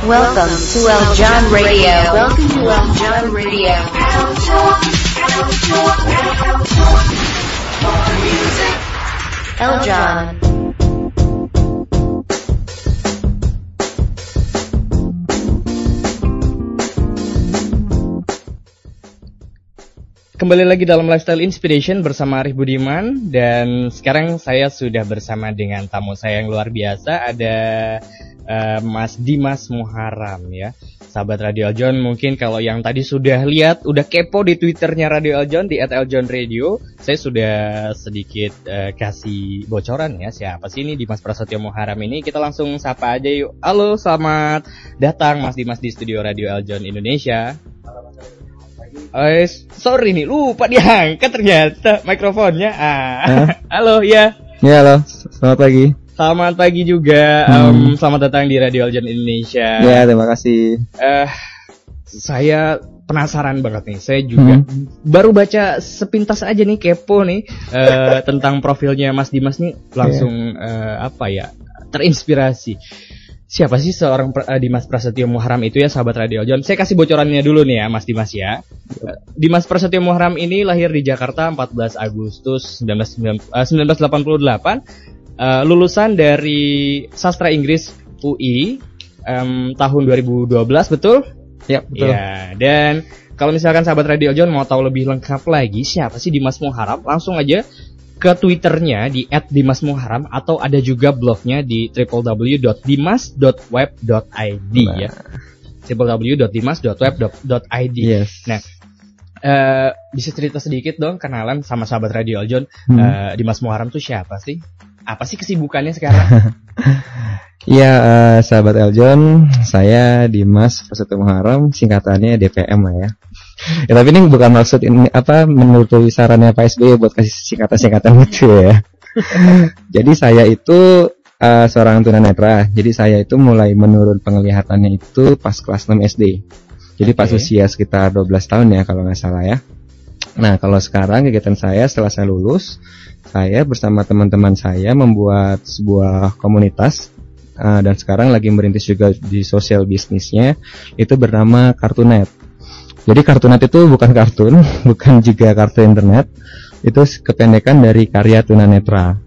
Welcome to Eljon Radio. Welcome to Eljon Radio. Eljon. Kembali lagi dalam Lifestyle Inspiration bersama Arif Budiman. Dan sekarang saya sudah bersama dengan tamu saya yang luar biasa. Ada Mas Dimas Muharam ya, sahabat Radio Eljon. Mungkin kalau yang tadi sudah lihat, udah kepo di Twitternya Radio Eljon di @eljonradio, saya sudah sedikit kasih bocoran ya, siapa sih ini Dimas Prasetyo Muharam ini. Kita langsung sapa aja yuk. Halo, selamat datang Mas Dimas di studio Radio Eljon Indonesia. Sorry nih, lupa diangkat ternyata mikrofonnya. Halo ya. Ya halo, selamat pagi. Selamat pagi juga. Selamat datang di Radio Eljon Indonesia. Ya, terima kasih. Saya penasaran banget nih. Saya juga baru baca sepintas aja nih, kepo nih tentang profilnya Mas Dimas nih. Langsung terinspirasi. Siapa sih seorang Dimas Prasetyo Muharam itu ya, sahabat Radio Eljon? Saya kasih bocorannya dulu nih ya, Mas Dimas ya. Dimas Prasetyo Muharam ini lahir di Jakarta 14 Agustus 1988. Lulusan dari Sastra Inggris UI tahun 2012, betul? Ya, betul. Ya, dan kalau misalkan sahabat Radio Eljon mau tahu lebih lengkap lagi siapa sih Dimas Muharam, langsung aja ke Twitternya di @dimasmuharam, atau ada juga blognya di www.dimas.web.id ya. www.dimas.web.id. Yes. Nah, bisa cerita sedikit dong kenalan sama sahabat Radio Eljon, Dimas Muharam tuh siapa sih? Apa sih kesibukannya sekarang? Iya, sahabat Eljon, saya Dimas Prasetyo Muharam, singkatannya DPM lah ya. Ya, tapi ini bukan maksud ini menuruti sarannya Pak SBY buat kasih singkatan-singkatan gitu ya. Jadi saya itu seorang tunanetra. Jadi saya itu mulai menurun penglihatannya itu pas kelas 6 SD. Jadi pas usia sekitar 12 tahun ya kalau nggak salah ya. Nah, kalau sekarang kegiatan saya setelah saya lulus, saya bersama teman-teman saya membuat sebuah komunitas, dan sekarang lagi merintis juga di sosial bisnisnya, itu bernama Kartunet. Jadi Kartunet itu bukan kartun, bukan juga kartu internet, itu kependekan dari karya tunanetra.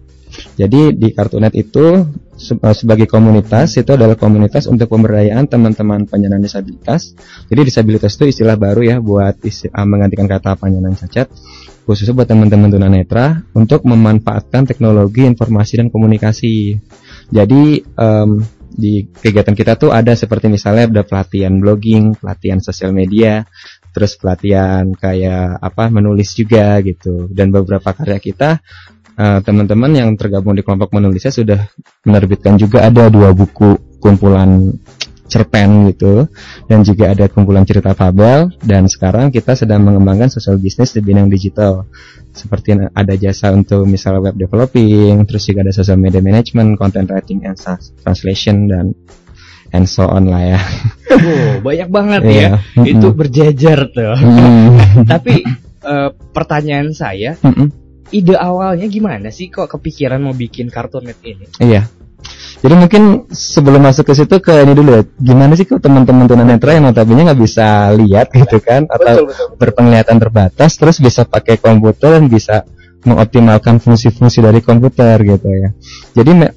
Jadi di Kartunet itu sebagai komunitas, itu adalah komunitas untuk pemberdayaan teman-teman penyandang disabilitas. Jadi disabilitas itu istilah baru ya buat menggantikan kata penyandang cacat, khususnya buat teman-teman tunanetra untuk memanfaatkan teknologi informasi dan komunikasi. Jadi di kegiatan kita tuh ada seperti misalnya ada pelatihan blogging, pelatihan sosial media, terus pelatihan kayak menulis juga gitu. Dan beberapa karya kita, teman-teman yang tergabung di kelompok menulisnya sudah menerbitkan juga ada 2 buku kumpulan cerpen gitu, dan juga ada kumpulan cerita fabel. Dan sekarang kita sedang mengembangkan sosial bisnis di bidang digital, seperti ada jasa untuk misalnya web developing, terus juga ada social media management, content writing and translation, dan and so on lah ya. Banyak banget ya. Itu berjejer tuh. Tapi pertanyaan saya, ide awalnya gimana sih kok kepikiran mau bikin Kartunet ini? Iya. Jadi mungkin sebelum masuk ke situ ke ini dulu ya, gimana sih kok teman-teman tunanetra yang notabene nggak bisa lihat gitu kan, atau berpenglihatan terbatas, terus bisa pakai komputer dan bisa mengoptimalkan fungsi-fungsi dari komputer gitu ya. Jadi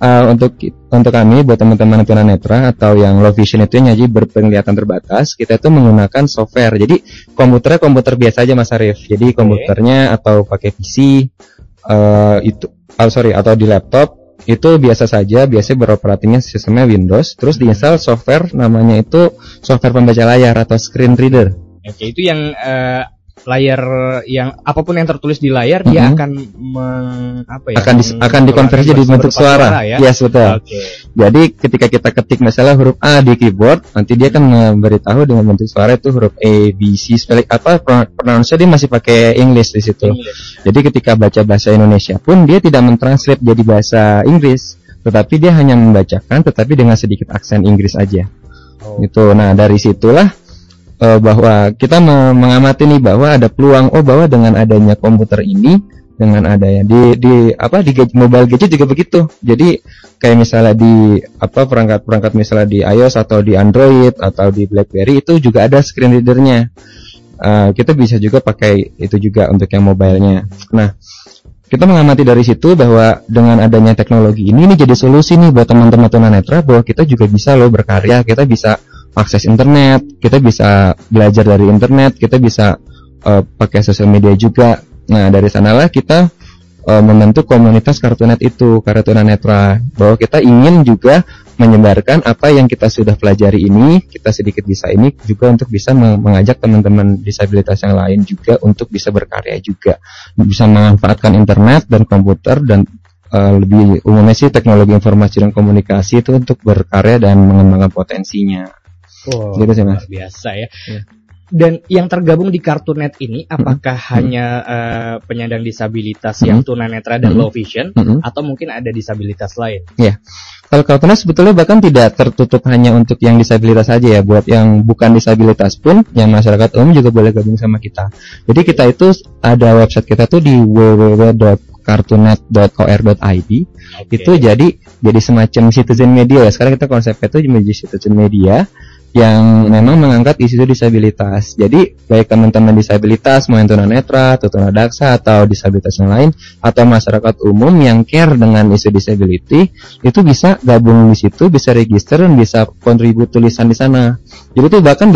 untuk kami buat teman-teman tunanetra atau yang low vision itu yang jadi berpenglihatan terbatas, kita itu menggunakan software. Jadi komputernya komputer biasa aja Mas Arif. Jadi komputernya atau pakai PC atau di laptop itu biasa saja, biasanya beroperatingnya sistemnya Windows, terus diinstal software namanya itu software pembaca layar atau screen reader. Oke, itu yang layar yang apapun yang tertulis di layar dia akan akan dikonversi jadi bentuk suara. Ya? Yes, betul. Okay. Jadi ketika kita ketik misalnya huruf A di keyboard, nanti dia akan memberitahu dengan bentuk suara itu huruf A, B, C, spelling pronounce dia masih pakai English di situ. Jadi ketika baca bahasa Indonesia pun dia tidak mentranslate jadi bahasa Inggris, tetapi dia hanya membacakan tetapi dengan sedikit aksen Inggris aja. Gitu. Nah, dari situlah bahwa kita mengamati nih bahwa ada peluang bahwa dengan adanya komputer ini dengan adanya di mobile gadget juga begitu. Jadi kayak misalnya di perangkat misalnya di iOS atau di Android atau di BlackBerry itu juga ada screen readernya. Kita bisa juga pakai itu juga untuk yang mobilenya. Nah, kita mengamati dari situ bahwa dengan adanya teknologi ini jadi solusi nih buat teman-teman tunanetra bahwa kita juga bisa loh berkarya, kita bisa akses internet, kita bisa belajar dari internet, kita bisa pakai sosial media juga. Nah, dari sanalah kita membentuk komunitas Kartunet itu, Karya Tunanetra, bahwa kita ingin juga menyebarkan apa yang kita sudah pelajari ini, kita sedikit bisa ini juga untuk bisa mengajak teman-teman disabilitas yang lain juga untuk bisa berkarya juga, bisa memanfaatkan internet dan komputer dan lebih umumnya sih teknologi informasi dan komunikasi itu untuk berkarya dan mengembangkan potensinya. Wow, gitu sih, Mas. Luar biasa ya. Dan yang tergabung di Kartunet ini apakah hanya penyandang disabilitas yang tunanetra dan low vision atau mungkin ada disabilitas lain? Ya. Kalau Kartunet sebetulnya bahkan tidak tertutup hanya untuk yang disabilitas saja ya, buat yang bukan disabilitas pun, yang masyarakat umum juga boleh gabung sama kita. Jadi kita itu ada website kita tuh di www.kartunet.or.id. Itu jadi semacam citizen media ya. Sekarang kita konsepnya itu menjadi citizen media yang memang mengangkat isu disabilitas. Jadi baik teman-teman disabilitas, mau yang tunanetra, atau tunadaksa, atau disabilitas yang lain, atau masyarakat umum yang care dengan isu disability, itu bisa gabung di situ, bisa register dan bisa kontribut tulisan di sana. Jadi itu bahkan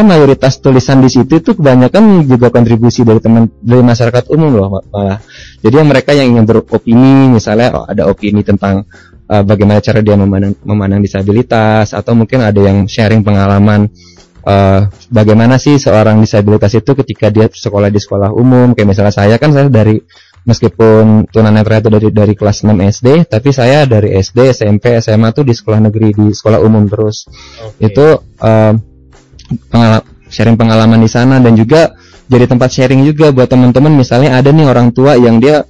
mayoritas tulisan di situ itu kebanyakan juga kontribusi dari masyarakat umum loh malah. Jadi mereka yang ingin beropini, misalnya ada opini tentang bagaimana cara dia memandang disabilitas, atau mungkin ada yang sharing pengalaman bagaimana sih seorang disabilitas itu ketika dia sekolah di sekolah umum. Kayak misalnya saya meskipun tunanetra itu dari kelas 6 SD, tapi saya dari SD, SMP, SMA tuh di sekolah negeri, di sekolah umum terus. Itu sharing pengalaman di sana, dan juga jadi tempat sharing juga buat teman-teman. Misalnya ada nih orang tua yang dia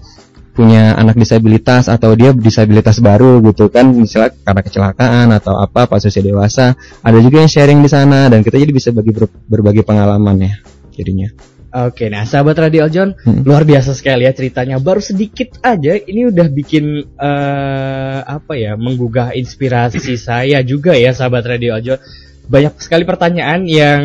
punya anak disabilitas atau dia disabilitas baru gitu kan, misalnya karena kecelakaan atau apa pas usia dewasa, ada juga yang sharing di sana dan kita jadi bisa berbagi pengalaman ya jadinya. Oke, nah sahabat Radio Eljon, luar biasa sekali ya ceritanya. Baru sedikit aja ini udah bikin menggugah inspirasi saya juga ya sahabat Radio Eljon. Banyak sekali pertanyaan yang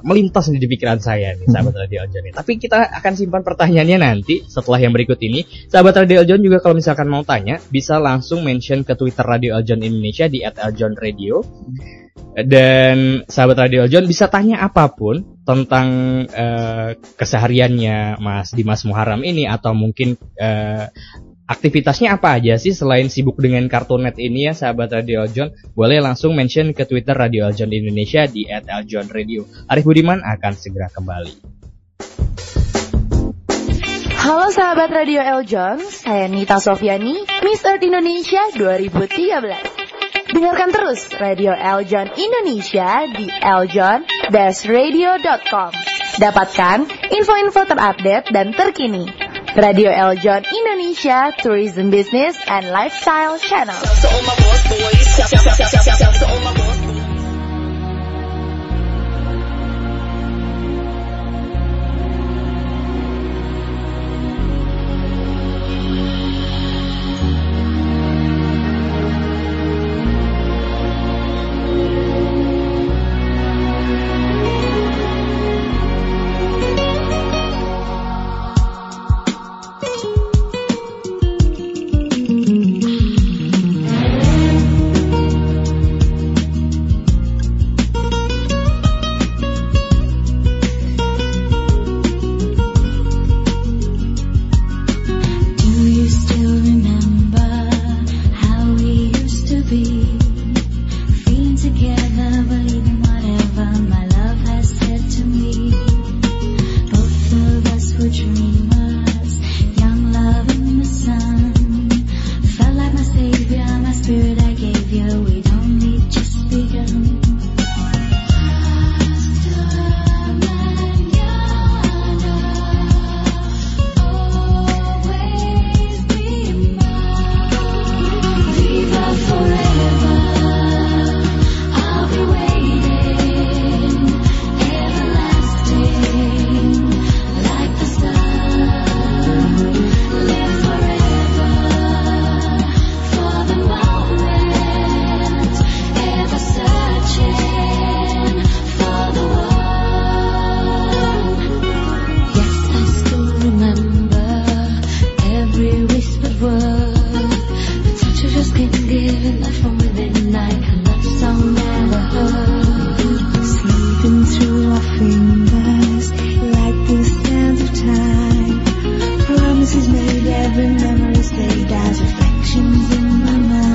melintas di pikiran saya nih sahabat Radio Eljon. Tapi kita akan simpan pertanyaannya nanti setelah yang berikut ini. Sahabat Radio Eljon juga kalau misalkan mau tanya bisa langsung mention ke Twitter Radio Eljon Indonesia di @eljonradio. Dan sahabat Radio Eljon bisa tanya apapun tentang kesehariannya Mas Dimas Muharram ini, atau mungkin aktivitasnya apa aja sih selain sibuk dengan Kartunet ini ya sahabat Radio Eljon. Boleh langsung mention ke Twitter Radio Eljon Indonesia di @eljonradio. Arif Budiman akan segera kembali. Halo sahabat Radio Eljon, saya Nita Sofiani, Miss Earth Indonesia 2013. Dengarkan terus Radio Eljon Indonesia di eljon-radio.com. Dapatkan info-info terupdate dan terkini. Radio Eljon Indonesia Tourism Business and Lifestyle Channel. living life from within like a love song never heard. Sleeping through our fingers like the sands of time. Promises made, every memory stayed as reflections in my mind.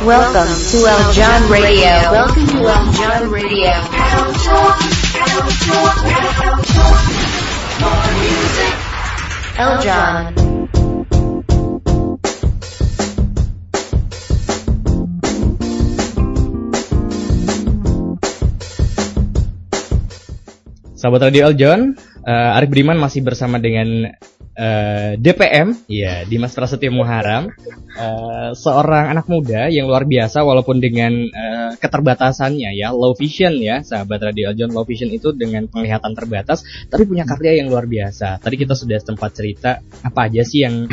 Welcome to Eljon Radio. Welcome to Eljon Radio. Eljon. Sahabat Radio Eljon, Arif Budiman masih bersama dengan DPM, ya, Dimas Prasetyo Muharam, seorang anak muda yang luar biasa walaupun dengan keterbatasannya, ya, low vision, ya, sahabat Radio Eljon. Low vision itu dengan penglihatan terbatas, tapi punya karya yang luar biasa. Tadi kita sudah sempat cerita apa aja sih yang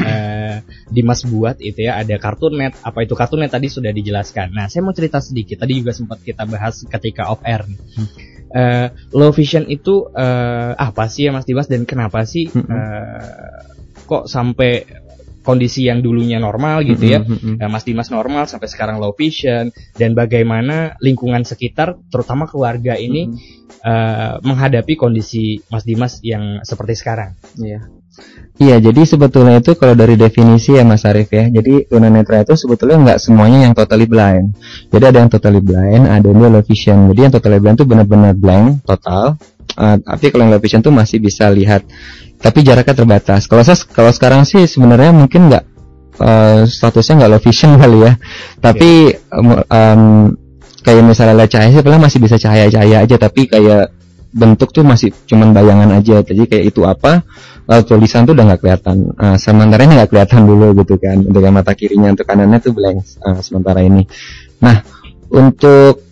Dimas buat itu, ya. Ada Cartoon Net, apa itu Cartoon Net tadi sudah dijelaskan. Nah, saya mau cerita sedikit. Tadi juga sempat kita bahas ketika off air. Low vision itu apa sih ya Mas Dimas, dan kenapa sih kok sampai kondisi yang dulunya normal gitu ya, Mas Dimas normal sampai sekarang low vision, dan bagaimana lingkungan sekitar terutama keluarga ini menghadapi kondisi Mas Dimas yang seperti sekarang. Iya, jadi sebetulnya itu kalau dari definisi ya Mas Arif ya, jadi tunanetra itu sebetulnya nggak semuanya yang totally blind. Jadi ada yang totally blind, ada yang low vision. Jadi yang totally blind itu benar-benar blank total. Tapi kalau yang low vision itu masih bisa lihat, tapi jaraknya terbatas. Kalau sekarang sih sebenarnya mungkin nggak statusnya nggak low vision kali ya. Tapi kayak misalnya lihat cahaya sih, masih bisa cahaya-cahaya aja, tapi kayak bentuk tuh masih cuman bayangan aja. Jadi kayak itu apa, tulisan tuh udah nggak kelihatan. Sementara ini nggak kelihatan dulu gitu kan. Untuk yang mata kirinya, untuk kanannya tuh blank sementara ini. Nah, untuk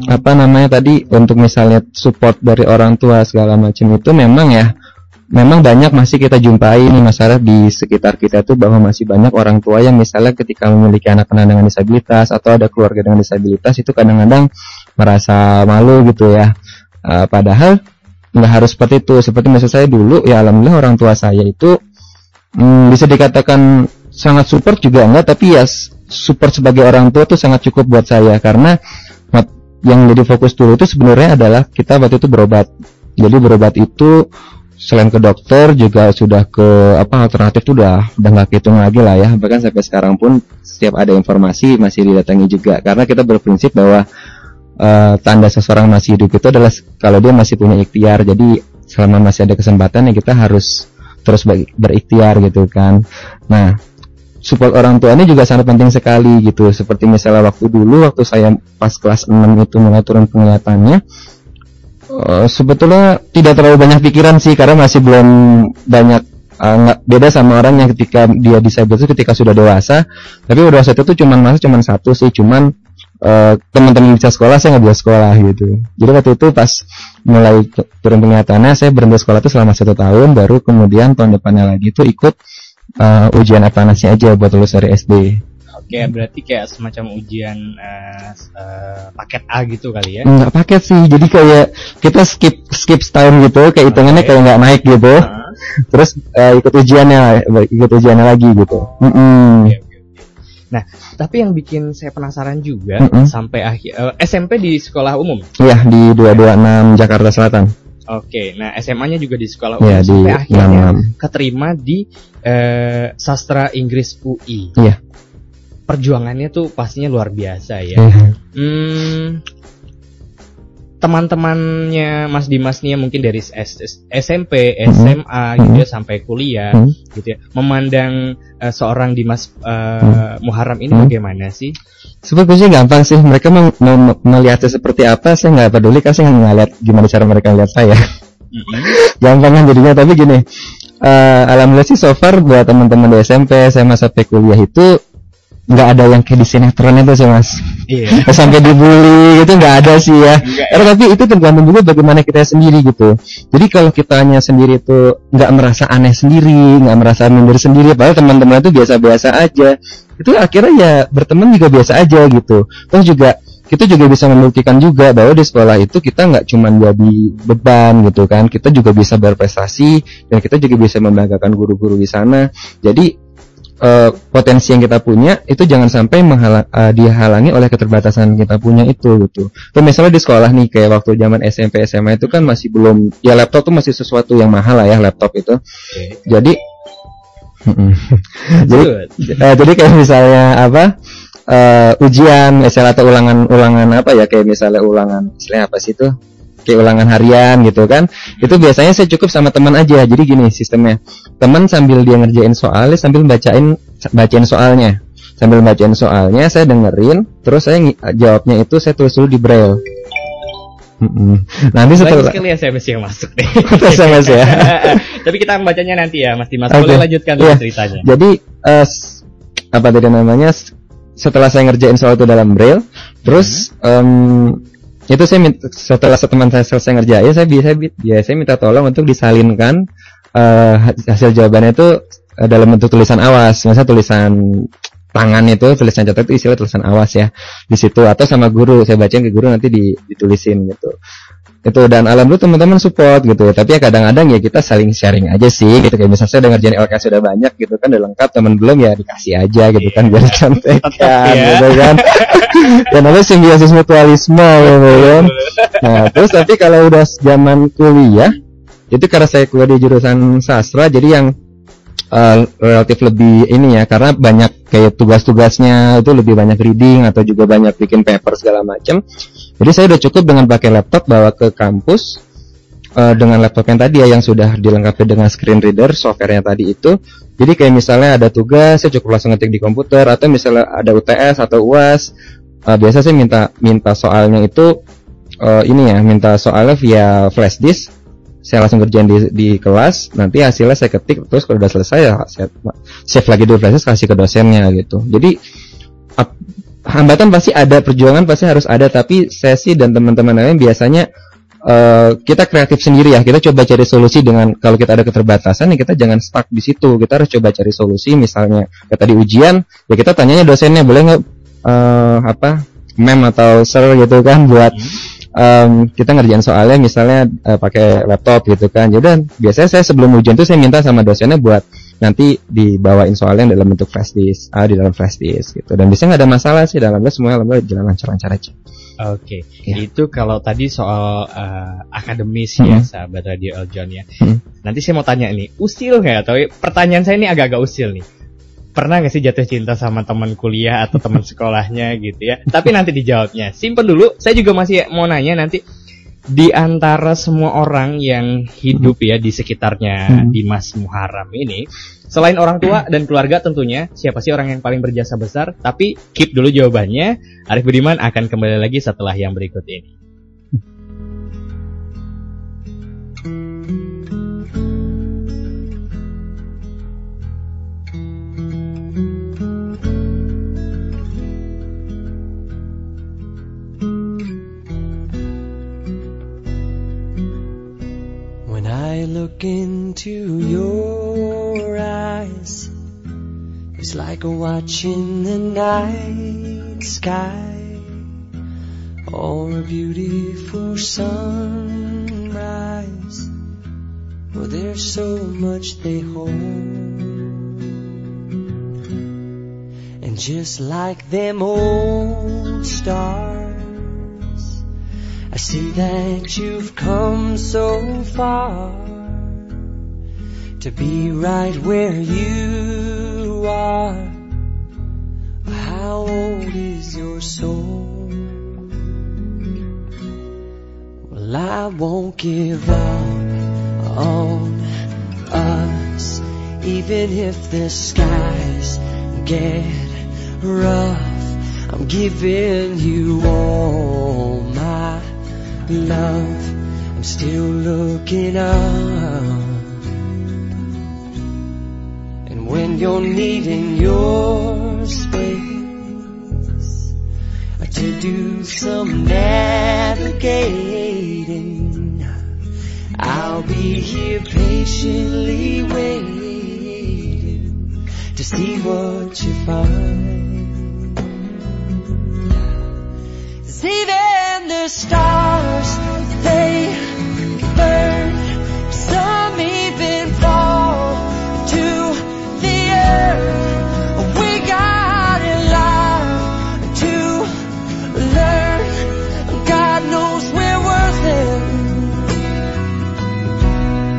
apa namanya tadi, untuk misalnya support dari orang tua segala macam itu memang banyak masih kita jumpai nih masalah di sekitar kita tuh, bahwa masih banyak orang tua yang misalnya ketika memiliki anak dengan disabilitas atau ada keluarga dengan disabilitas itu kadang-kadang merasa malu gitu ya. Padahal nggak harus seperti itu. Seperti misalnya saya dulu ya, alhamdulillah orang tua saya itu bisa dikatakan sangat support juga enggak, tapi ya support sebagai orang tua tuh sangat cukup buat saya, karena yang jadi fokus dulu itu sebenarnya adalah kita waktu itu berobat. Jadi berobat itu selain ke dokter juga sudah ke alternatif tuh udah nggak hitung lagi lah ya. Bahkan sampai sekarang pun setiap ada informasi masih didatangi juga, karena kita berprinsip bahwa tanda seseorang masih hidup itu adalah kalau dia masih punya ikhtiar. Jadi selama masih ada kesempatan ya kita harus terus berikhtiar gitu kan. Nah, support orang tua ini juga sangat penting sekali gitu. Seperti misalnya waktu saya pas kelas 6 itu mulai turun penglihatannya, sebetulnya tidak terlalu banyak pikiran sih, karena masih belum banyak beda sama orang yang ketika dia disabilitas ketika sudah dewasa. Tapi udah waktu itu tuh cuman satu sih, teman-teman bisa sekolah, saya nggak bisa sekolah gitu. Jadi waktu itu pas mulai turun penglihatannya, saya berhenti sekolah itu selama 1 tahun, baru kemudian tahun depannya lagi itu ikut ujian advance aja buat lulus dari SD. Oke, berarti kayak semacam ujian paket A gitu kali ya? Nggak paket sih, jadi kayak kita skip setahun gitu, kayak hitungannya kayak nggak naik gitu. Terus ikut ujiannya lagi gitu. Okay. Nah, tapi yang bikin saya penasaran juga sampai akhir SMP di sekolah umum? Iya, di 226 Jakarta Selatan. Oke, nah SMA-nya juga di sekolah umum di sampai akhirnya keterima di Sastra Inggris UI. Iya. Perjuangannya tuh pastinya luar biasa ya. Teman-temannya Mas Dimas nih mungkin dari SMP, SMA gitu ya sampai kuliah gitu ya, memandang seorang Dimas Muharram ini bagaimana sih? Sebetulnya gampang sih, mereka melihatnya seperti apa saya nggak peduli, kan saya nggak ngeliat gimana cara mereka lihat saya. Gampang kan jadinya. Tapi gini, alhamdulillah sih so far buat teman-teman di SMP, SMA sampai kuliah itu nggak ada yang kayak di sinetron itu sih Mas. Iya. Sampai dibully gitu nggak ada sih ya. Tapi itu tergantung juga bagaimana kita sendiri gitu. Jadi kalau kitanya sendiri itu nggak merasa aneh sendiri, nggak merasa minder sendiri, padahal teman-teman itu biasa-biasa aja, itu akhirnya ya berteman juga biasa aja gitu. Terus juga kita juga bisa membuktikan juga bahwa di sekolah itu kita nggak cuma jadi beban gitu kan, kita juga bisa berprestasi dan kita juga bisa membanggakan guru-guru di sana. Jadi potensi yang kita punya itu jangan sampai dihalangi oleh keterbatasan kita punya itu gitu. Tuh misalnya di sekolah nih, kayak waktu zaman SMP SMA itu kan masih belum, ya laptop tuh masih sesuatu yang mahal lah ya laptop itu. Jadi jadi kayak misalnya ujian misalnya atau ulangan apa ya, kayak misalnya ulangan istilahnya apa sih itu, kayak ulangan harian gitu kan, itu biasanya saya cukup sama teman aja. Jadi gini sistemnya, teman sambil dia ngerjain soalnya sambil bacain soalnya, saya dengerin, terus saya jawabnya itu saya tulis dulu di braille. Nanti setelah sekali SMS yang masuk deh. SMS ya. Tapi kita membacanya nanti ya Mas Dimas. Boleh lanjutkan dulu ceritanya. Jadi apa tadi namanya, setelah saya ngerjain soal itu dalam braille, terus itu saya setelah teman saya selesai ngerjain, saya minta tolong untuk disalinkan hasil jawabannya itu dalam bentuk tulisan awas. Misalnya tulisan tangan itu, tulisan catat itu istilah tulisan awas ya di situ, atau sama guru saya bacain ke guru, nanti ditulisin gitu. Itu, dan alhamdulillah teman-teman support gitu ya. Tapi ya kadang-kadang ya kita saling sharing aja sih gitu, kayak misalnya saya udah ngerjain LKS sudah banyak gitu kan, udah lengkap, teman belum ya dikasih aja gitu kan, biar contekan gitu kan. Dan ada simbiosis mutualisme gitu kan. Nah terus tapi kalau udah zaman kuliah itu, karena saya kuliah di jurusan sastra, jadi yang relatif lebih ini ya, karena banyak kayak tugas-tugasnya itu lebih banyak reading atau juga banyak bikin paper segala macam. Jadi saya udah cukup dengan pakai laptop bawa ke kampus dengan laptop yang tadi ya, yang sudah dilengkapi dengan screen reader softwarenya tadi itu. Jadi kayak misalnya ada tugas, saya cukup langsung ngetik di komputer, atau misalnya ada UTS atau UAS, biasa saya minta soalnya itu ini ya, minta soalnya via flash disk. Saya langsung kerjain di kelas, nanti hasilnya saya ketik, terus kalau udah selesai ya saya save lagi di flash disk, kasih ke dosennya gitu. Jadi hambatan pasti ada, perjuangan pasti harus ada, tapi saya sih dan teman-teman lain biasanya kita kreatif sendiri ya. Kita coba cari solusi dengan, kalau kita ada keterbatasan ya kita jangan stuck di situ. Kita harus coba cari solusi. Misalnya kayak tadi ujian, ya kita tanyanya dosennya, boleh nggak mem atau sir gitu kan, buat kita ngerjain soalnya misalnya pakai laptop gitu kan. Jadi biasanya saya sebelum ujian tuh saya minta sama dosennya buat nanti dibawain soalnya dalam bentuk flash disk, di dalam flash disk gitu. Dan biasanya nggak ada masalah sih, dalam semuanya jalan lancar-lancar aja. Oke, Ya. itu kalau tadi soal akademis ya, sahabat Radio Eljon ya. Nanti saya mau tanya nih, usil nggak? Atau pertanyaan saya ini agak-agak usil nih. Pernah nggak sih jatuh cinta sama teman kuliah atau teman sekolahnya gitu ya? Tapi nanti dijawabnya. Simpen dulu, saya juga masih mau nanya nanti. Di antara semua orang yang hidup ya di sekitarnya Dimas Muharam ini, selain orang tua dan keluarga tentunya, siapa sih orang yang paling berjasa besar? Tapi keep dulu jawabannya. Arif Budiman akan kembali lagi setelah yang berikut ini. I look into your eyes, it's like watching the night sky or a beautiful sunrise. Well, there's so much they hold, and just like them old stars, I see that you've come so far to be right where you are. How old is your soul? Well, I won't give up on us, even if the skies get rough. I'm giving you all my love. I'm still looking up, and when you're needing your space to do some navigating, I'll be here patiently waiting to see what you find. 'Cause even the stars, they burn, some even fall to the earth. We got a lot to learn. God knows we're worth it.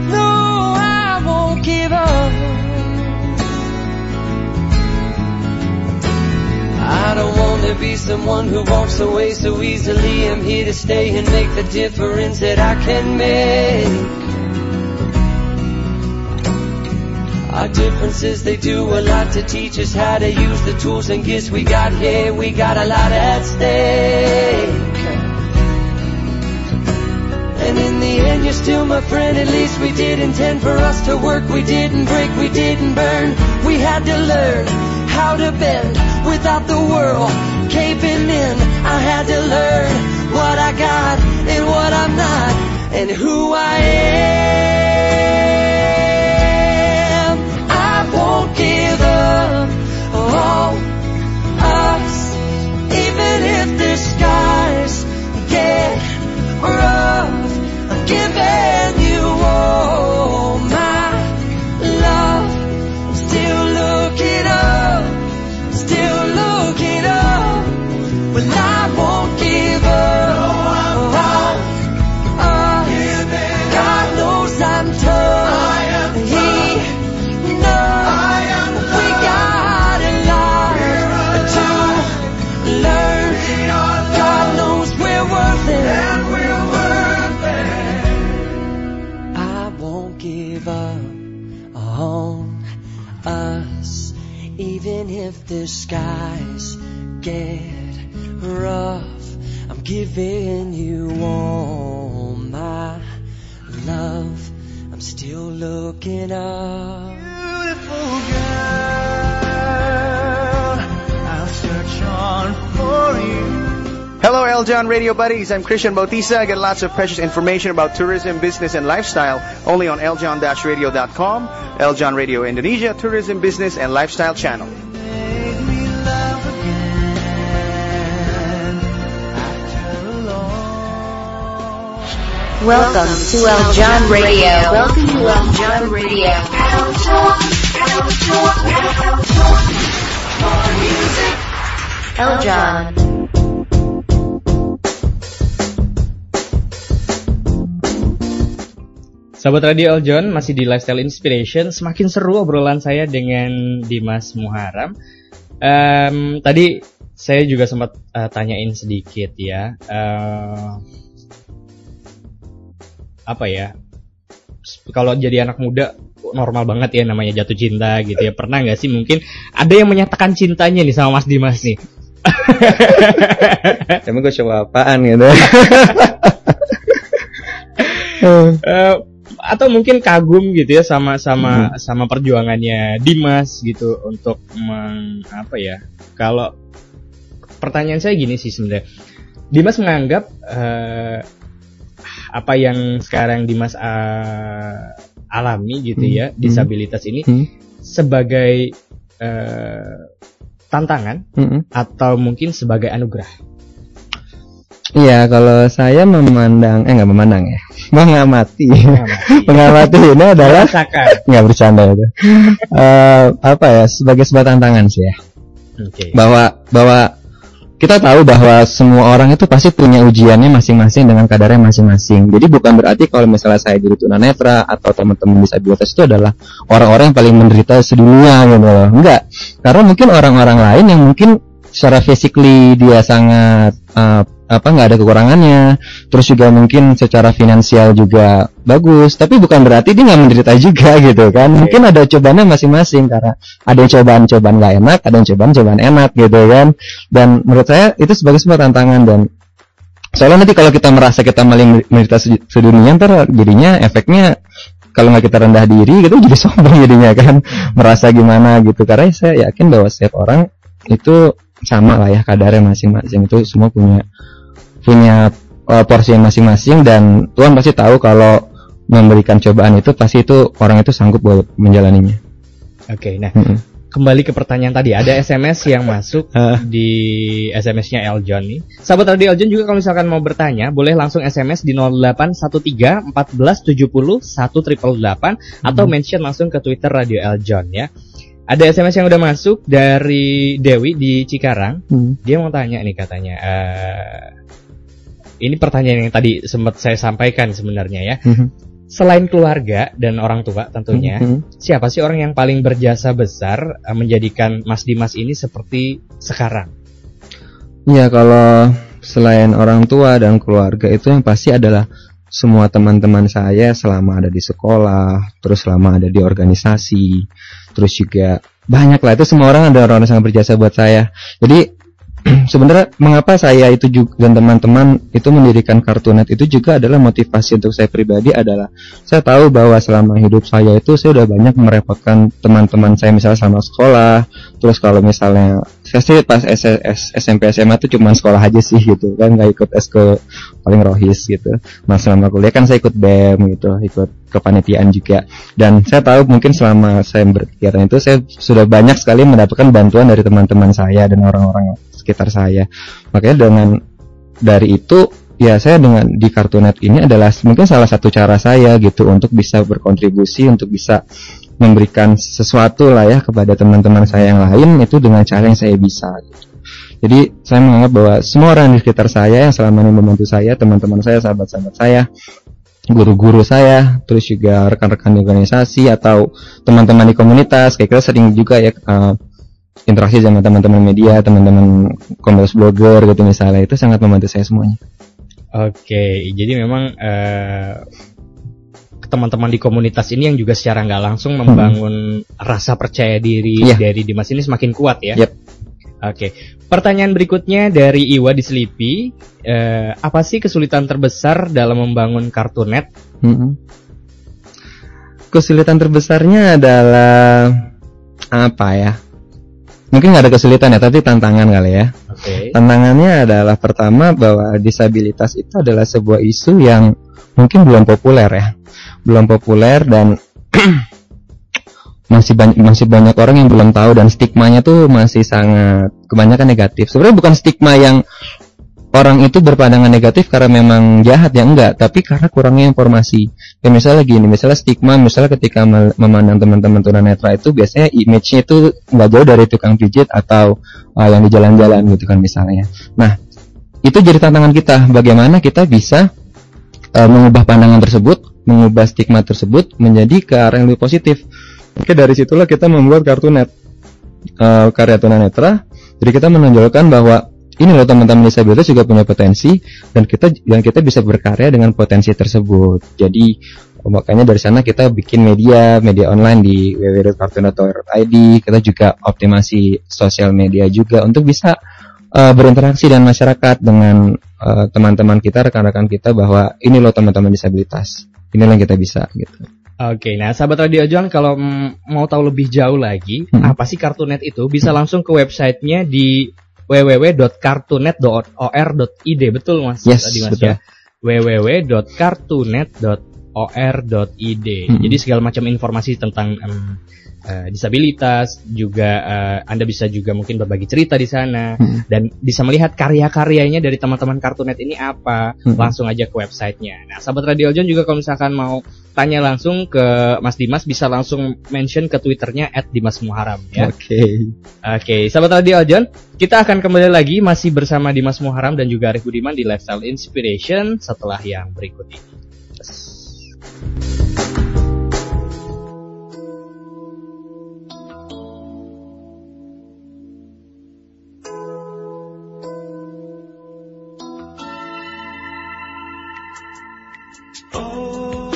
No, I won't give up. I don't want to be someone who walks away so easily. I'm here to stay and make the difference that I can make. Our differences, they do a lot to teach us how to use the tools and gifts we got here. We got a lot at stake. And in the end, you're still my friend. At least we did intend for us to work. We didn't break, we didn't burn. We had to learn how to bend without the world caving in. I had to learn what I got and what I'm not, and who I am. I won't give up on us, even if the skies get rough. I'm giving you all my love. I'm still looking up, still looking up. Well, I won't give up. God knows I'm tough. He knows we got a lot to learn. God knows we're worth it. I won't give up on us, even if the skies get rough. I'm giving you all my love. I'm still looking up. Beautiful girl, I'll search on for you. Hello, El John Radio buddies. I'm Christian Bautista. I get lots of precious information about tourism, business, and lifestyle only on eljohn-radio.com. El John Radio Indonesia, tourism, business, and lifestyle channel. Make me love again after long. Welcome to El John Radio. Welcome to El John Radio. El John, El John, El John. More music. El John. Sahabat Radio El John, masih di Lifestyle Inspiration. Semakin seru obrolan saya dengan Dimas Muharam. Tadi saya juga sempat tanyain sedikit ya. Apa ya? Kalau jadi anak muda normal banget ya namanya jatuh cinta gitu ya. Pernah nggak sih mungkin ada yang menyatakan cintanya nih sama Mas Dimas nih? Emang gue coba apaan gitu? Atau mungkin kagum gitu ya sama perjuangannya Dimas gitu untuk apa ya? Kalau pertanyaan saya gini sih sebenarnya, Dimas menganggap apa yang sekarang Dimas alami gitu ya, disabilitas ini sebagai tantangan atau mungkin sebagai anugerah? Iya, kalau saya mengamati ini adalah nggak bercanda itu. Apa ya, sebagai sebuah tantangan sih ya. Okay. Bahwa kita tahu bahwa semua orang itu pasti punya ujiannya masing-masing dengan kadarnya masing-masing. Jadi bukan berarti kalau misalnya saya jadi tunanetra atau teman-teman disabilitas itu adalah orang-orang yang paling menderita sedunia gitu loh. Enggak. Karena mungkin orang-orang lain yang mungkin secara physically dia sangat nggak ada kekurangannya, terus juga mungkin secara finansial juga bagus, tapi bukan berarti dia nggak menderita juga gitu kan. Mungkin ada cobaannya masing-masing, karena ada yang cobaan nggak enak, ada yang cobaan enak gitu kan. Dan menurut saya itu sebagai sebuah tantangan, dan soalnya nanti kalau kita merasa kita paling menderita sedunia, ntar jadinya efeknya kalau nggak kita rendah diri gitu jadi sombong jadinya kan, merasa gimana gitu. Karena saya yakin bahwa setiap orang itu sama lah ya kadarnya masing-masing, itu semua punya porsi masing-masing, dan Tuhan pasti tahu kalau memberikan cobaan itu pasti itu orang itu sanggup buat menjalaninya. Oke, nah kembali ke pertanyaan tadi, ada SMS yang masuk di SMS-nya El John nih. Sahabat Radio El John juga kalau misalkan mau bertanya boleh langsung SMS di 0813 14 70 1888 atau mention langsung ke Twitter Radio El John ya. Ada SMS yang udah masuk dari Dewi di Cikarang. Dia mau tanya nih katanya. Ini pertanyaan yang tadi sempat saya sampaikan sebenarnya ya. Selain keluarga dan orang tua tentunya, siapa sih orang yang paling berjasa besar menjadikan Mas Dimas ini seperti sekarang? Ya, kalau selain orang tua dan keluarga itu yang pasti adalah semua teman-teman saya selama ada di sekolah, terus selama ada di organisasi, terus juga banyak lah, itu semua orang ada orang yang sangat berjasa buat saya. Jadi sebenarnya mengapa saya itu juga dan teman-teman itu mendirikan Kartunet itu juga adalah motivasi untuk saya pribadi, adalah saya tahu bahwa selama hidup saya itu saya udah banyak merepotkan teman-teman saya, misalnya selama sekolah. Terus kalau misalnya saya sih pas SMP SMA tuh cuma sekolah aja sih gitu kan, nggak ikut eskul paling rohis gitu. Nah selama kuliah kan saya ikut BEM gitu, ikut kepanitiaan juga, dan saya tahu mungkin selama saya berkegiatan itu saya sudah banyak sekali mendapatkan bantuan dari teman-teman saya dan orang-orang sekitar saya. Makanya dengan dari itu ya saya dengan di Kartunet ini adalah mungkin salah satu cara saya gitu untuk bisa berkontribusi, untuk bisa memberikan sesuatu lah ya kepada teman-teman saya yang lain, itu dengan cara yang saya bisa gitu. Jadi saya menganggap bahwa semua orang di sekitar saya yang selama ini membantu saya, teman-teman saya, sahabat-sahabat saya, guru-guru saya, terus juga rekan-rekan di organisasi atau teman-teman di komunitas, kayak kita sering juga ya interaksi sama teman-teman media, teman-teman komunitas blogger gitu misalnya, itu sangat membantu saya semuanya. Oke, jadi memang teman-teman di komunitas ini yang juga secara nggak langsung membangun rasa percaya diri dari Dimas ini semakin kuat ya. Yep. Oke, pertanyaan berikutnya dari Iwa di Selipi. Apa sih kesulitan terbesar dalam membangun Cartoonet? Kesulitan terbesarnya adalah apa ya? Mungkin nggak ada kesulitan ya, tapi tantangan kali ya. Oke. Tantangannya adalah pertama bahwa disabilitas itu adalah sebuah isu yang mungkin belum populer ya, belum populer dan masih banyak orang yang belum tahu dan stigmanya tuh masih sangat kebanyakan negatif. Sebenarnya bukan stigma yang orang itu berpandangan negatif karena memang jahat ya, enggak, tapi karena kurangnya informasi. Ya misalnya gini, misalnya stigma, misalnya ketika memandang teman-teman tunanetra itu biasanya image-nya itu nggak jauh dari tukang pijit atau yang di jalan-jalan gitu kan misalnya. Nah, itu jadi tantangan kita, bagaimana kita bisa mengubah pandangan tersebut, mengubah stigma tersebut menjadi ke arah yang lebih positif. Oke, dari situlah kita membuat Cartoonet, karya tunanetra. Jadi kita menonjolkan bahwa ini loh teman-teman disabilitas juga punya potensi dan kita bisa berkarya dengan potensi tersebut. Jadi makanya dari sana kita bikin media online di www.cartoonet.id. Kita juga optimasi sosial media juga untuk bisa berinteraksi dengan masyarakat, dengan teman-teman kita, rekan-rekan kita, bahwa ini loh teman-teman disabilitas, inilah yang kita bisa gitu. Oke, nah sahabat Radio Eljon, kalau mau tahu lebih jauh lagi apa sih Cartoonet itu, bisa langsung ke websitenya di www.cartoonet.or.id. Betul Mas? Yes, tadi Mas betul. Ya. www.cartoonet.or.id. Jadi segala macam informasi tentang disabilitas juga, Anda bisa juga mungkin berbagi cerita di sana dan bisa melihat karya-karyanya dari teman-teman Cartoonet ini apa. Langsung aja ke websitenya. Nah, sahabat Radio Eljon juga kalau misalkan mau tanya langsung ke Mas Dimas, bisa langsung mention ke Twitternya @dimasmuharam ya. Oke, sahabat Radio Eljon, kita akan kembali lagi masih bersama Dimas Muharam dan juga Arif Budiman di Lifestyle Inspiration setelah yang berikut ini. Oh,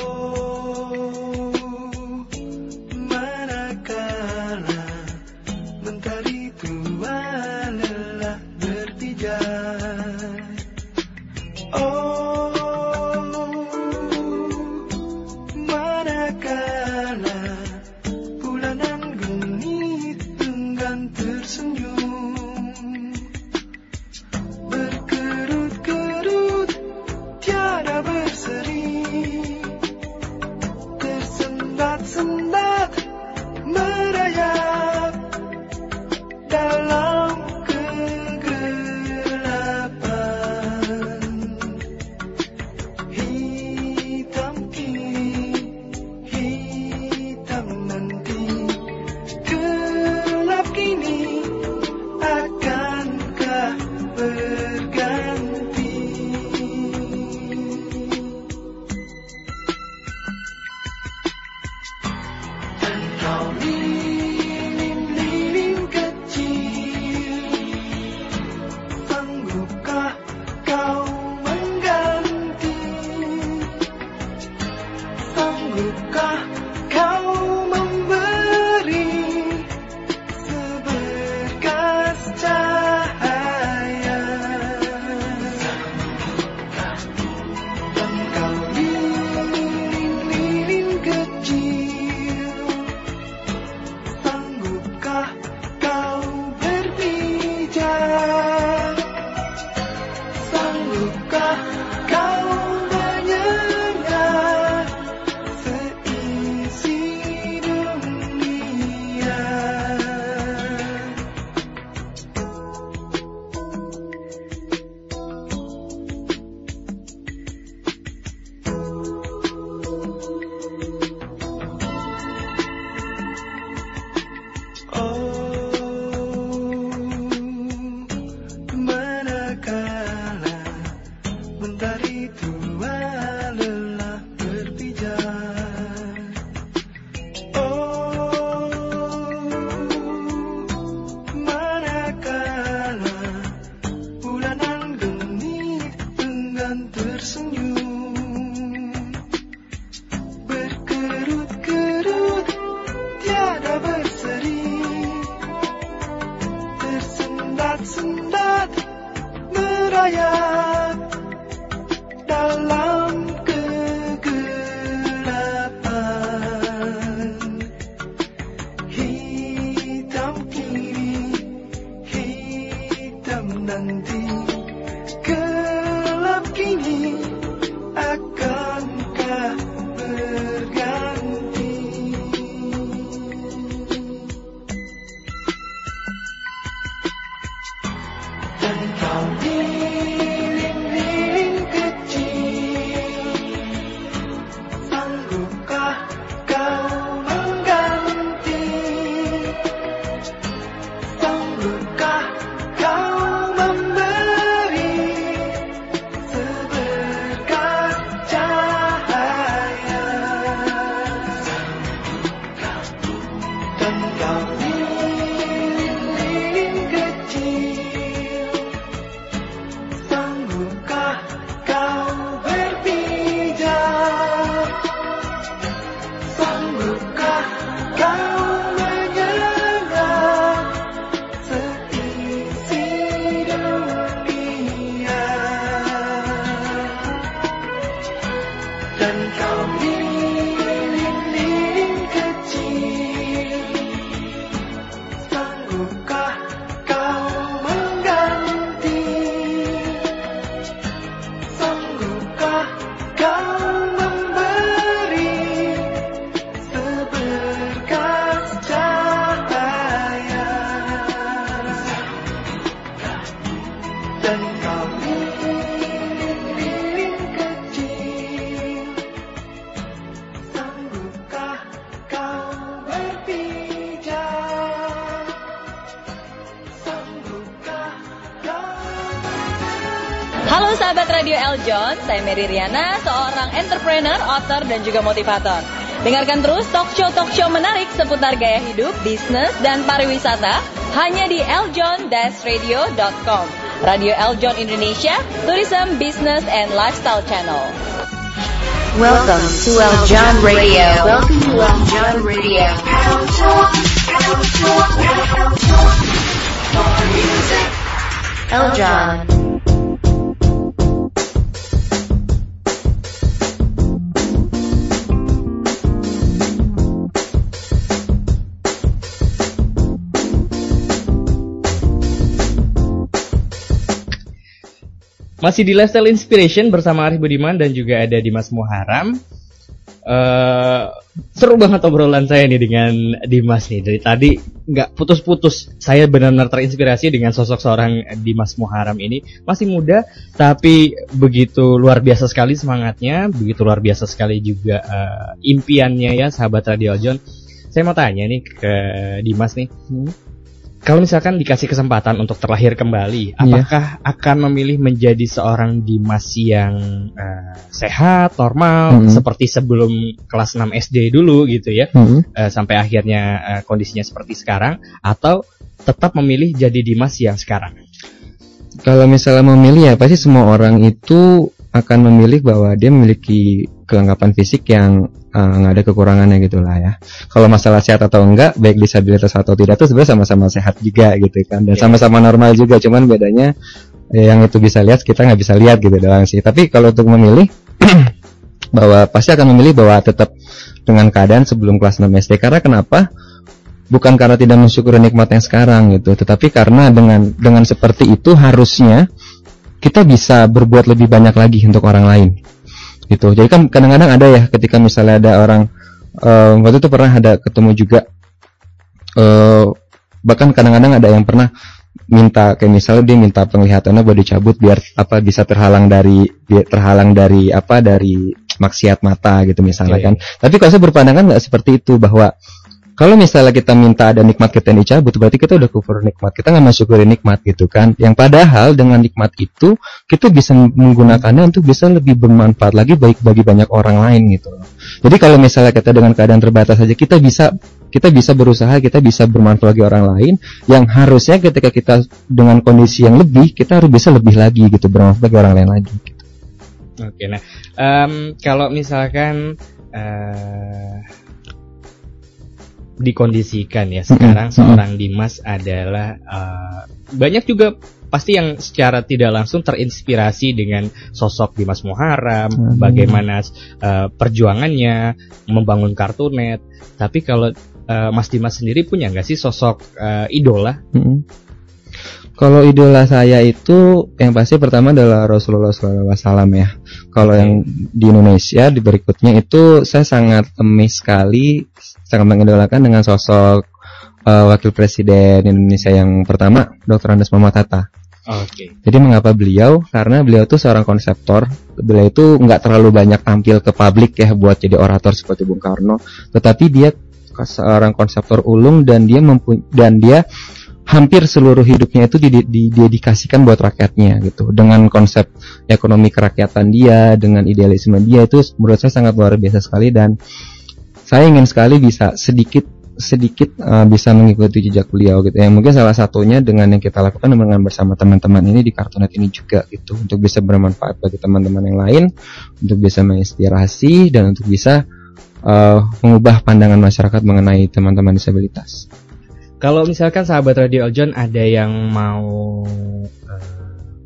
Dan kau lilin kecil, sanggupkah kau berpijak? Sanggupkah kau menyengat seisi dunia? Dan kau lilin kecil, sanggupkah kau mengganti? Sanggupkah kau memberi seberkas cahaya? Dan kau lilin kecil, sanggupkah kau berpijak? Sanggupkah kau? Halo sahabat Radio Eljon, saya Mary Riana, seorang entrepreneur, author, dan juga motivator. Dengarkan terus talk show menarik seputar gaya hidup, bisnis, dan pariwisata hanya di eljon-radio.com. Radio Eljon Indonesia, Tourism, Business, and Lifestyle Channel. Welcome to Eljon Radio. Welcome to Eljon Radio. Eljon. Masih di Lifestyle Inspiration bersama Arif Budiman dan juga ada Dimas Muharam. Seru banget obrolan saya nih dengan Dimas nih. Dari tadi nggak putus-putus. Saya benar-benar terinspirasi dengan sosok seorang Dimas Muharam ini. Masih muda, tapi begitu luar biasa sekali semangatnya. Begitu luar biasa sekali juga impiannya ya, sahabat Radio Eljon. Saya mau tanya nih ke Dimas nih. Kalau misalkan dikasih kesempatan untuk terlahir kembali, apakah akan memilih menjadi seorang Dimas yang sehat, normal, seperti sebelum kelas 6 SD dulu gitu ya, sampai akhirnya kondisinya seperti sekarang, atau tetap memilih jadi Dimas yang sekarang? Kalau misalnya memilih ya pasti semua orang itu akan memilih bahwa dia memiliki kelengkapan fisik yang nggak ada kekurangannya gitulah ya. Kalau masalah sehat atau enggak, baik disabilitas atau tidak tuh sebenarnya sama-sama sehat juga gitu kan, dan sama-sama normal juga. Cuman bedanya yang itu bisa lihat kita nggak bisa lihat gitu doang sih. Tapi kalau untuk memilih bahwa pasti akan memilih bahwa tetap dengan keadaan sebelum kelas 6 SD. Karena kenapa? Bukan karena tidak mensyukuri nikmat yang sekarang gitu, tetapi karena dengan seperti itu harusnya kita bisa berbuat lebih banyak lagi untuk orang lain gitu. Jadi kan kadang-kadang ada ya, ketika misalnya ada orang waktu itu pernah ada ketemu juga, bahkan kadang-kadang ada yang pernah minta, kayak misalnya dia minta penglihatannya buat dicabut biar apa bisa terhalang dari maksiat mata gitu misalnya kan. Tapi kalau saya berpandangan nggak seperti itu, bahwa kalau misalnya kita minta ada nikmat kita yang dicabut, berarti kita udah kufur nikmat, kita nggak mensyukuri nikmat gitu kan. Yang padahal dengan nikmat itu kita bisa menggunakannya untuk bisa lebih bermanfaat lagi baik bagi banyak orang lain gitu. Jadi kalau misalnya kita dengan keadaan terbatas saja, kita bisa berusaha, kita bisa bermanfaat bagi orang lain, yang harusnya ketika kita dengan kondisi yang lebih, kita harus bisa lebih lagi gitu, bermanfaat bagi orang lain lagi gitu. Oke, nah kalau misalkan dikondisikan ya sekarang seorang Dimas adalah banyak juga pasti yang secara tidak langsung terinspirasi dengan sosok Dimas Muharam, bagaimana perjuangannya membangun Kartunet. Tapi kalau Mas Dimas sendiri punya nggak sih sosok idola? Kalau idola saya itu yang pasti pertama adalah Rasulullah SAW ya. Kalau yang di Indonesia di berikutnya itu saya sangat amazed sekali, sangat mengidolakan dengan sosok Wakil Presiden Indonesia yang pertama, Dr. Andes Muhammad Hatta. Oke. Jadi mengapa beliau? Karena beliau itu seorang konseptor. Beliau itu nggak terlalu banyak tampil ke publik ya buat jadi orator seperti Bung Karno, tetapi dia seorang konseptor ulung dan dia hampir seluruh hidupnya itu didedikasikan buat rakyatnya gitu. Dengan konsep ekonomi kerakyatan dia, dengan idealisme dia, itu menurut saya sangat luar biasa sekali, dan saya ingin sekali bisa sedikit sedikit bisa mengikuti jejak beliau gitu ya. Mungkin salah satunya dengan yang kita lakukan dengan bersama teman-teman ini di Kartunet ini juga gitu, untuk bisa bermanfaat bagi teman-teman yang lain, untuk bisa menginspirasi dan untuk bisa mengubah pandangan masyarakat mengenai teman-teman disabilitas. Kalau misalkan sahabat Radio Eljon ada yang mau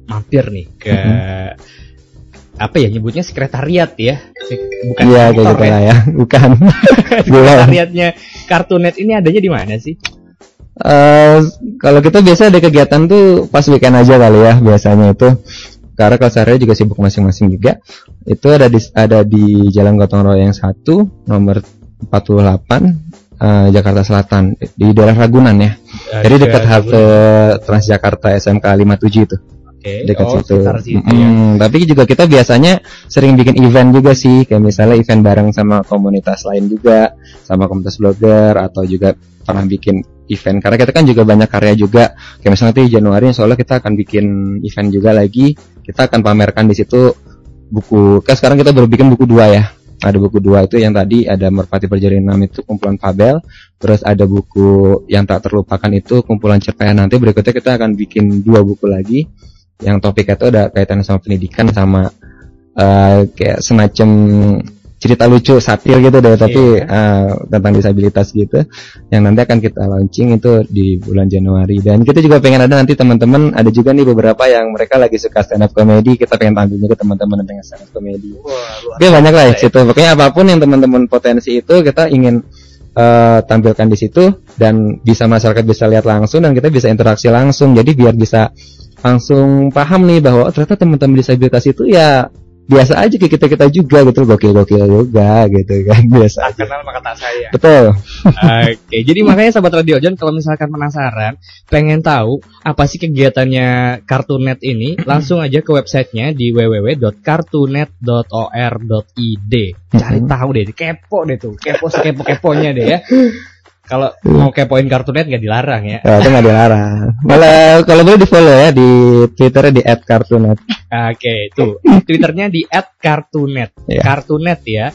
mampir nih ke apa ya nyebutnya, sekretariat ya, bukan iya, kantor kayak gitu lah ya, bukan. Sekretariatnya Kartunet ini adanya di mana sih? Kalau kita biasa ada kegiatan tuh pas weekend aja kali ya biasanya itu, karena kalau sehari juga sibuk masing-masing juga. Itu ada di Jalan Gotong Royong 1 nomor 48 Jakarta Selatan, di daerah Ragunan ya. Jadi dekat halte Transjakarta SMK 57 itu. Dekat situ. Ya. Tapi juga kita biasanya sering bikin event juga sih, kayak misalnya event bareng sama komunitas lain juga, sama komunitas blogger, atau juga pernah bikin event karena kita kan juga banyak karya juga. Kayak misalnya nanti Januari insyaallah kita akan bikin event juga lagi. Kita akan pamerkan di situ buku. Kan sekarang kita baru bikin buku 2 ya. Ada buku 2 itu yang tadi ada Merpati Perjalanan itu kumpulan fabel, terus ada buku yang tak terlupakan itu kumpulan cerpen. Nanti berikutnya kita akan bikin 2 buku lagi. Yang topiknya itu ada kaitan sama pendidikan sama kayak semacam cerita lucu satir gitu deh, tapi tentang disabilitas gitu, yang nanti akan kita launching itu di bulan Januari. Dan kita juga pengen ada nanti teman-teman, ada juga nih beberapa yang mereka lagi suka stand up comedy, kita pengen tampil juga teman-teman yang stand up comedy. Oke, banyak lah ya situ. Pokoknya apapun yang teman-teman potensi itu kita ingin tampilkan di situ, dan bisa masyarakat bisa lihat langsung dan kita bisa interaksi langsung. Jadi biar bisa langsung paham nih bahwa ternyata teman-teman disabilitas itu ya biasa aja kayak kita juga gitu, gokil juga gitu kan, biasa aja. Kenal maka tak sayang. Betul. Oke, jadi makanya sahabat Radio Eljon kalau misalkan penasaran, pengen tahu apa sih kegiatannya Kartunet ini, langsung aja ke websitenya di www.kartunet.or.id. Cari tahu deh, kepo deh tuh, kepo-keponya deh ya. Kalau mau kepoin Kartunet nggak dilarang ya? Itu nggak dilarang. Malah kalau boleh di follow ya di Twitternya di @kartunet. Oke, tuh Twitternya di @kartunet. Yeah. Kartunet ya.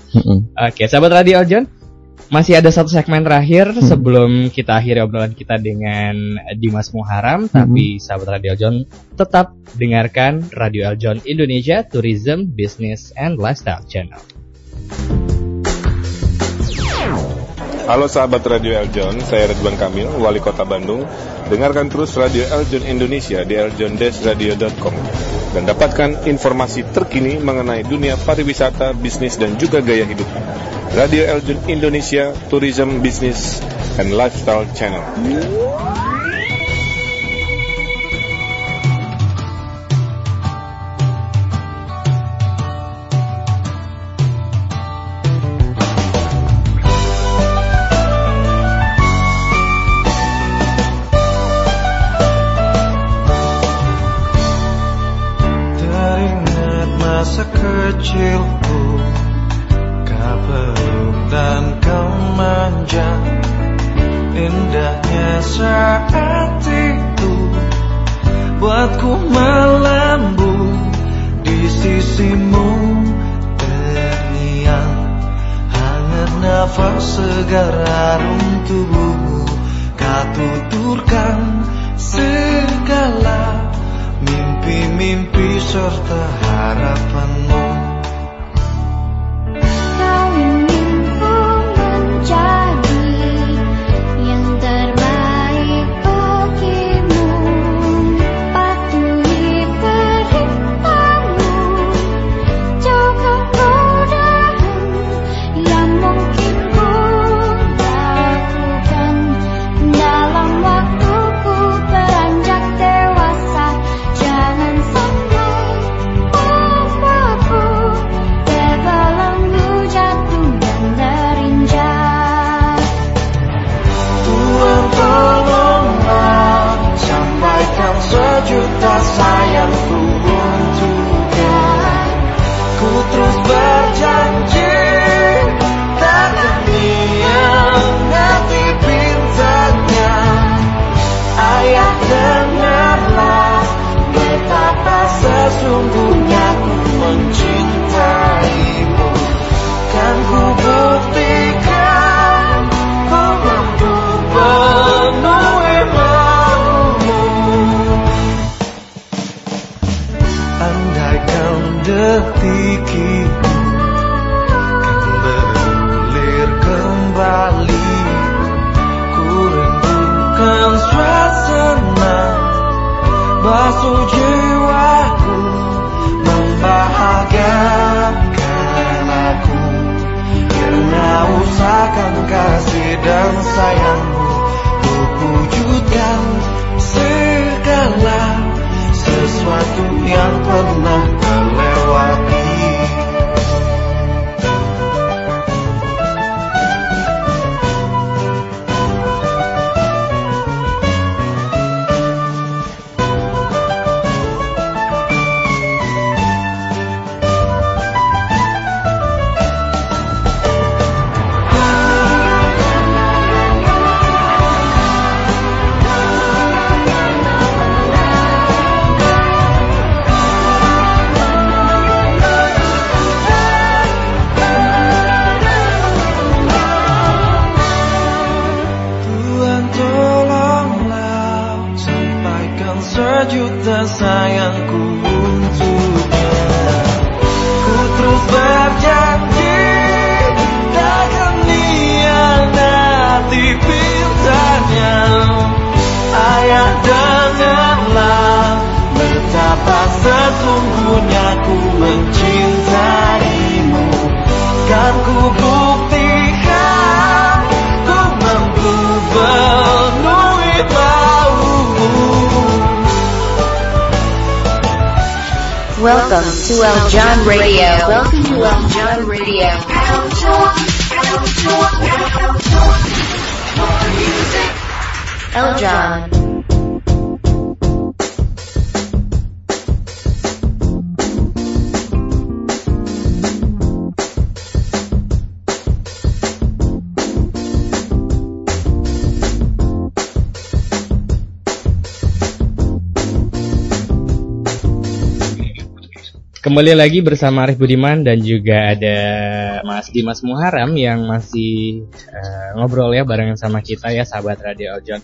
Oke, sahabat Radio Eljon, masih ada satu segmen terakhir sebelum kita akhiri obrolan kita dengan Dimas Muharam. Tapi sahabat Radio Eljon tetap dengarkan Radio Eljon Indonesia Tourism, Business and Lifestyle Channel. Halo sahabat Radio Eljon, saya Ridwan Kamil, Wali Kota Bandung. Dengarkan terus Radio Eljon Indonesia di eljon-radio.com dan dapatkan informasi terkini mengenai dunia pariwisata, bisnis dan juga gaya hidup. Radio Eljon Indonesia Tourism, Business and Lifestyle Channel. Masa kecilku, kau peluk dan kau manja. Indahnya saat itu buatku melambung di sisimu. Terngiang hangat nafas segar harum tubuhmu. Kau tuturkan segala mimpi-mimpi serta harapanmu. Kau ingin ku menjadi yang terbaik bagimu. Patuhi perintahmu, jauhkan godaan yang mungkin ku lakukan dalam waktuku beranjak dewasa. Jangan sampai membuatku dan sayangmu, ku wujudkan segala sesuatu yang pernah terlewati. Sejuta sayangku untuknya. Ku terus berjanji takkan hianati pintanya. Ayah, dengarlah betapa sesungguhnya ku mencintaimu. Kan ku buktikan ku mampu penuhi maumu. Welcome to Eljon Radio. Welcome to Eljon Radio. Eljon. Kembali lagi bersama Arif Budiman dan juga ada Mas Dimas Muharam yang masih ngobrol ya barengan sama kita ya sahabat Radio Eljon.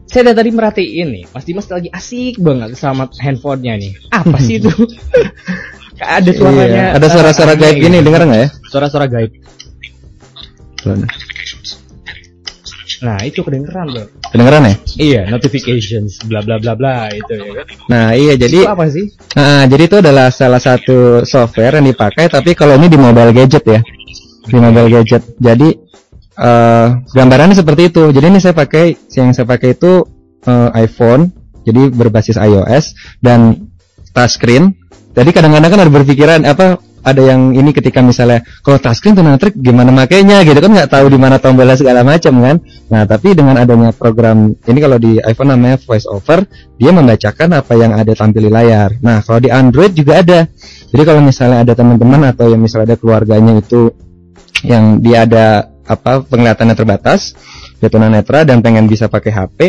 Saya dari tadi merhatiin nih, Mas Dimas lagi asik banget sama handphonenya nih. Apa sih itu? Ada suaranya. Iya, ada suara-suara gaib gini, dengar nggak ya? Suara-suara gaib. Nah itu kedengeran loh. Kedengeran ya? Iya, notifications, bla bla bla bla itu ya kan. Nah iya jadi. Itu apa sih? Jadi itu adalah salah satu software yang dipakai, tapi kalau ini di mobile gadget ya, di mobile gadget. Jadi gambarannya seperti itu. Jadi ini yang saya pakai itu iPhone, jadi berbasis iOS dan touchscreen. Jadi kadang-kadang kan ada berpikiran ada yang ini ketika misalnya kalau touchscreen tuh gimana makainya gitu kan, nggak tahu di mana tombolnya segala macam kan. Nah tapi dengan adanya program ini, kalau di iPhone namanya Voice Over, dia membacakan apa yang ada tampil di layar. Nah kalau di Android juga ada. Jadi kalau misalnya ada teman-teman atau yang misalnya ada keluarganya itu yang dia ada penglihatannya terbatas, dia tunanetra dan pengen bisa pakai HP,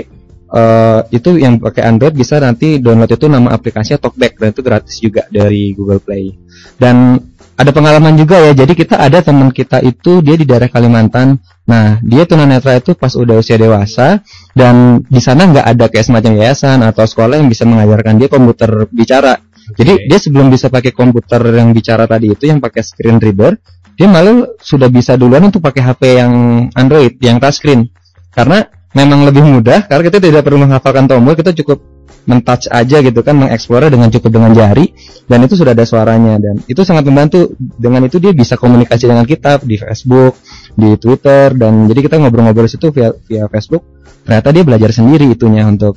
itu yang pakai Android bisa nanti download itu nama aplikasinya Talkback, dan itu gratis juga dari Google Play. Dan ada pengalaman juga ya, jadi kita ada teman kita itu dia di daerah Kalimantan. Nah dia tunanetra itu pas udah usia dewasa, dan di sana nggak ada kayak semacam yayasan atau sekolah yang bisa mengajarkan dia komputer bicara. Jadi dia sebelum bisa pakai komputer yang bicara tadi itu, yang pakai screen reader, dia malah sudah bisa duluan untuk pakai HP yang Android, yang touchscreen. Karena memang lebih mudah, karena kita tidak perlu menghafalkan tombol, kita cukup men-touch aja gitu kan, mengeksplor dengan jari, dan itu sudah ada suaranya, dan itu sangat membantu. Dengan itu dia bisa komunikasi dengan kita di Facebook, di Twitter, dan jadi kita ngobrol-ngobrol situ via Facebook. Ternyata dia belajar sendiri itunya untuk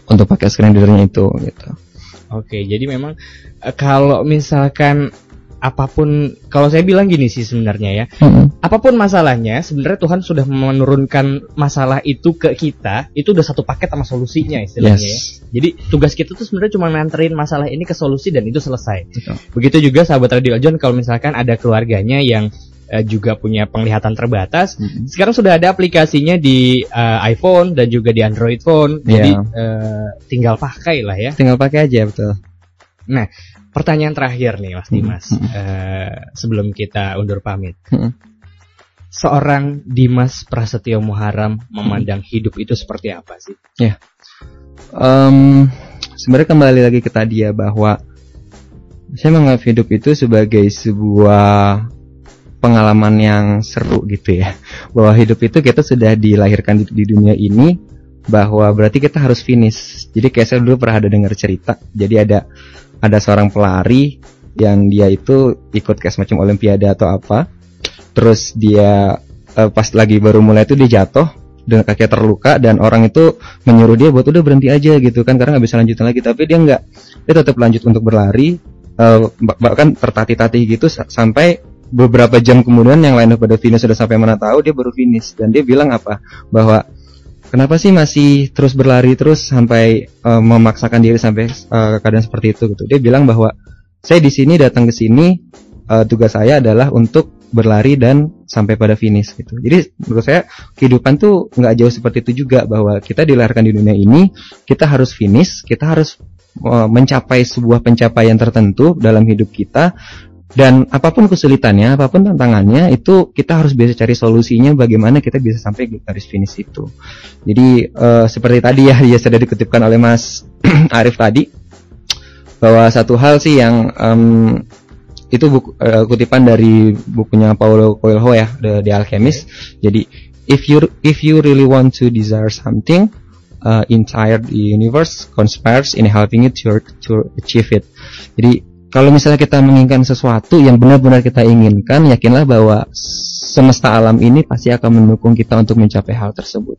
pakai screen reader-nya itu gitu. Oke, jadi memang kalau misalkan apapun, kalau saya bilang gini sih sebenarnya ya, apapun masalahnya, sebenarnya Tuhan sudah menurunkan masalah itu ke kita, itu udah satu paket sama solusinya istilahnya ya. Jadi tugas kita tuh sebenarnya cuma nganterin masalah ini ke solusi dan itu selesai. Begitu juga sahabat Radio Eljon, kalau misalkan ada keluarganya yang juga punya penglihatan terbatas, sekarang sudah ada aplikasinya di iPhone dan juga di Android phone, jadi tinggal pakai lah ya. Tinggal pakai aja, betul. Nah, pertanyaan terakhir nih Mas Dimas, sebelum kita undur pamit. Seorang Dimas Prasetyo Muharam memandang hidup itu seperti apa sih? Ya, sebenarnya kembali lagi ke tadi ya, bahwa saya menganggap hidup itu sebagai sebuah pengalaman yang seru gitu ya. Bahwa hidup itu kita sudah dilahirkan di dunia ini, bahwa berarti kita harus finish. Jadi kayak saya dulu pernah ada dengar cerita, jadi ada seorang pelari yang dia itu ikut kayak semacam olimpiade atau apa, terus dia pas lagi baru mulai itu dia jatuh dengan kakinya terluka dan orang itu menyuruh dia buat udah berhenti aja gitu kan karena nggak bisa lanjutin lagi, tapi dia nggak, dia tetap lanjut untuk berlari, bahkan tertatih-tatih gitu sampai beberapa jam kemudian yang lain pada finish sudah sampai mana tahu, dia baru finish. Dan dia bilang apa, bahwa kenapa sih masih terus berlari terus sampai memaksakan diri sampai keadaan seperti itu gitu. Dia bilang bahwa saya di sini datang ke sini, tugas saya adalah untuk berlari dan sampai pada finish gitu. Jadi menurut saya kehidupan tuh nggak jauh seperti itu juga, bahwa kita dilahirkan di dunia ini, kita harus finish, kita harus mencapai sebuah pencapaian tertentu dalam hidup kita, dan apapun kesulitannya, apapun tantangannya, itu kita harus bisa cari solusinya bagaimana kita bisa sampai di garis finish itu. Jadi seperti tadi ya sudah dikutipkan oleh Mas Arif tadi, bahwa satu hal sih yang itu kutipan dari bukunya Paulo Coelho ya, The Alchemist. Jadi if you really want to desire something, entire universe conspires in helping you to achieve it. Jadi kalau misalnya kita menginginkan sesuatu yang benar-benar kita inginkan, yakinlah bahwa semesta alam ini pasti akan mendukung kita untuk mencapai hal tersebut.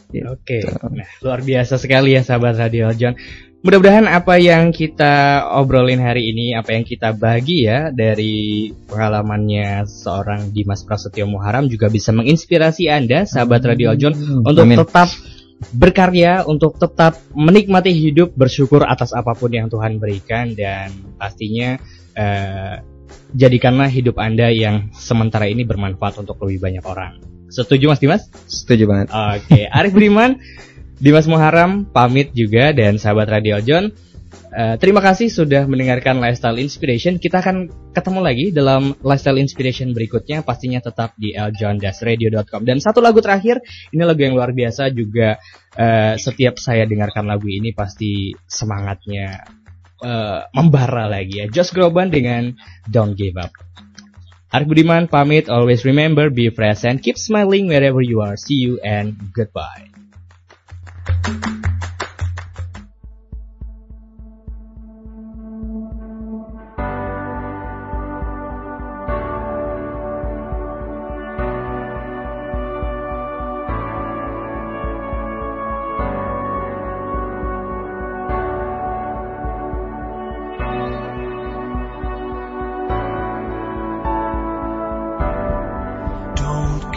Gitu. Oke, nah luar biasa sekali ya sahabat Radio Eljon. Mudah-mudahan apa yang kita obrolin hari ini, apa yang kita bagi ya dari pengalamannya seorang Dimas Prasetyo Muharam juga bisa menginspirasi Anda sahabat Radio Eljon untuk tetap berkarya, untuk tetap menikmati hidup, bersyukur atas apapun yang Tuhan berikan, dan pastinya jadikanlah hidup Anda yang sementara ini bermanfaat untuk lebih banyak orang. Setuju Mas Dimas? Setuju banget. Oke, Arif Budiman, Dimas Muharam pamit juga, dan sahabat Radio Eljon, terima kasih sudah mendengarkan Lifestyle Inspiration. Kita akan ketemu lagi dalam Lifestyle Inspiration berikutnya, pastinya tetap di eljon-radio.com. Dan satu lagu terakhir, ini lagu yang luar biasa juga, setiap saya dengarkan lagu ini pasti semangatnya membara lagi ya. Josh Groban dengan Don't Give Up. Arif Budiman pamit, always remember, be present, keep smiling wherever you are. See you and goodbye.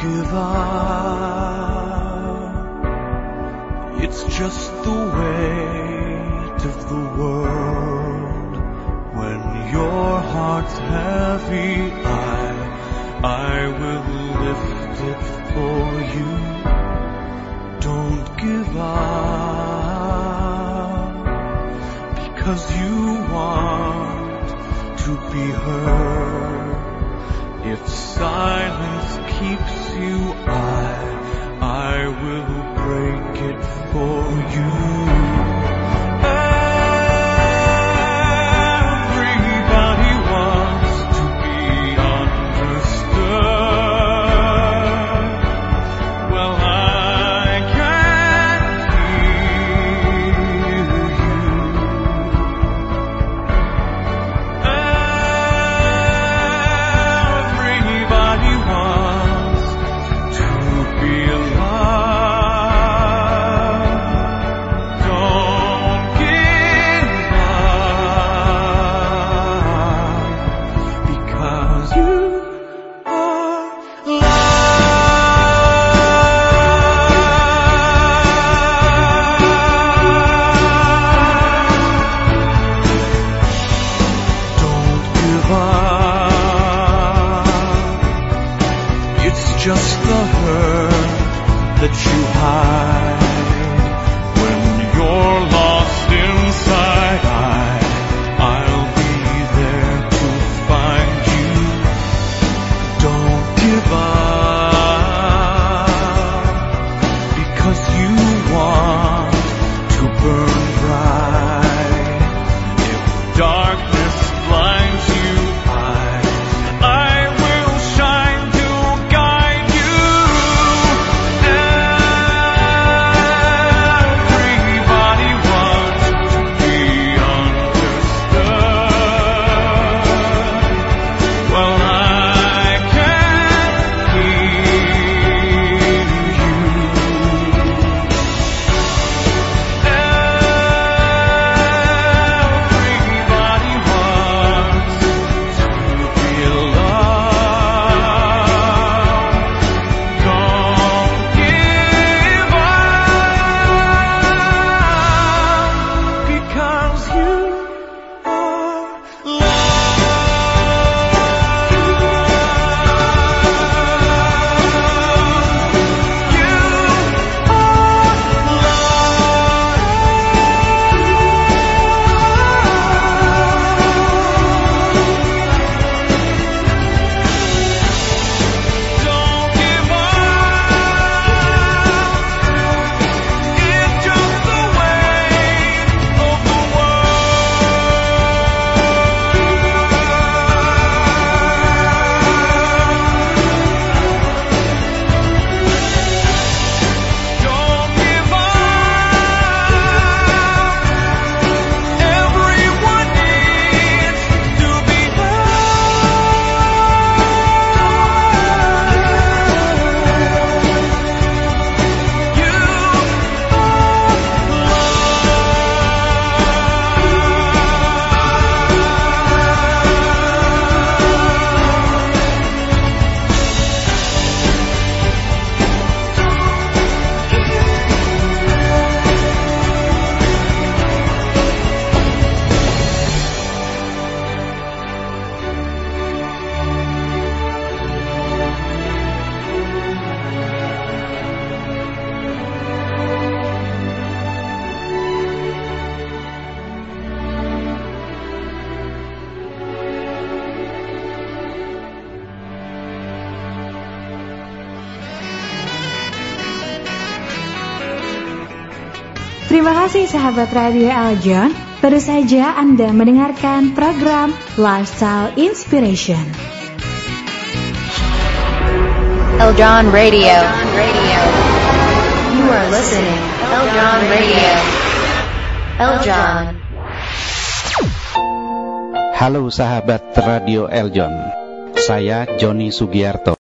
Give up. It's just the weight of the world. When your heart's heavy, I will lift it for you. Don't give up, because you want to be heard. If silence keeps you, I will break it for you. Everybody wants to be understood. Well, I can't hear you. Everybody wants to be loved. Don't give up, because you are loved. Don't give up. It's just the hurt that you hide. When you're lost inside, I'll be there to find you. Don't give up, because you want to burn bright. If darkness blinds you, I will shine to guide you. Terima kasih sahabat Radio Eljon. Baru saja Anda mendengarkan program Lifestyle Inspiration. Eljon Radio. You are listening Eljon Radio. Eljon. Halo sahabat Radio Eljon. Saya Joni Sugiarto.